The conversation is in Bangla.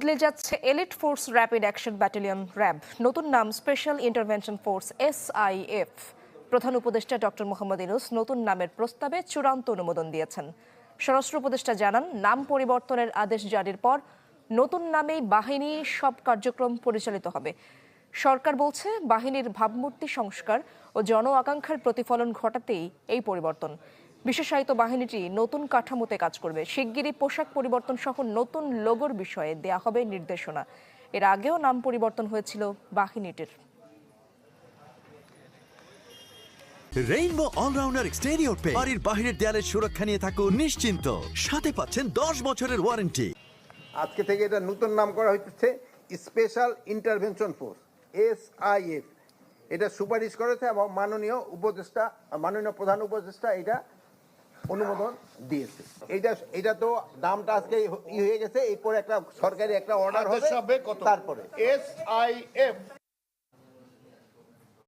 বদলে যাচ্ছে elite force rapid action battalion RAB, নতুন নাম স্পেশাল ইন্টারভেনশন ফোর্স SIF। প্রধান উপদেষ্টা ডক্টর মোহাম্মদ ইউনূস নতুন নামের প্রস্তাবে চূড়ান্ত অনুমোদন দিয়েছেন। স্বরাষ্ট্র উপদেষ্টা জানান, নাম পরিবর্তনের আদেশ জারির পর নতুন নামেই বাহিনীর সব কার্যক্রম পরিচালিত হবে। সরকার বলছে, বাহিনীর ভাবমূর্তি সংস্কার ও জন আকাঙ্ক্ষার প্রতিফলন ঘটাতেই এই পরিবর্তন। বিশেষায়িত বাহিনীটি নতুন কাঠামোতে কাজ করবে। শিগগিরই পোশাক পরিবর্তন সহ নতুন লোগোর বিষয়ে দেয়া হবে নির্দেশনা। এর আগেও নাম পরিবর্তন হয়েছিল বাহিনীটির। রেইনবো অলরাউন্ডার এক্সটেরিয়র পে বাড়ির বাহিরের দেয়ালের সুরক্ষা নিয়ে থাকুন নিশ্চিন্ত, সাথে পাচ্ছেন 10 বছরের ওয়ারেন্টি। আজকে থেকে এটা নতুন নাম করা হচ্ছে স্পেশাল ইন্টারভেনশন ফোর্স SIF। এটা সুপারিশ করেছে এবং মাননীয় প্রধান উপদেষ্টা এটা অনুমোদন দিয়েছে। এটা তো নামটা আজকে হয়ে গেছে, এরপরে একটা সরকারি একটা অর্ডার হবে, তারপরে SIF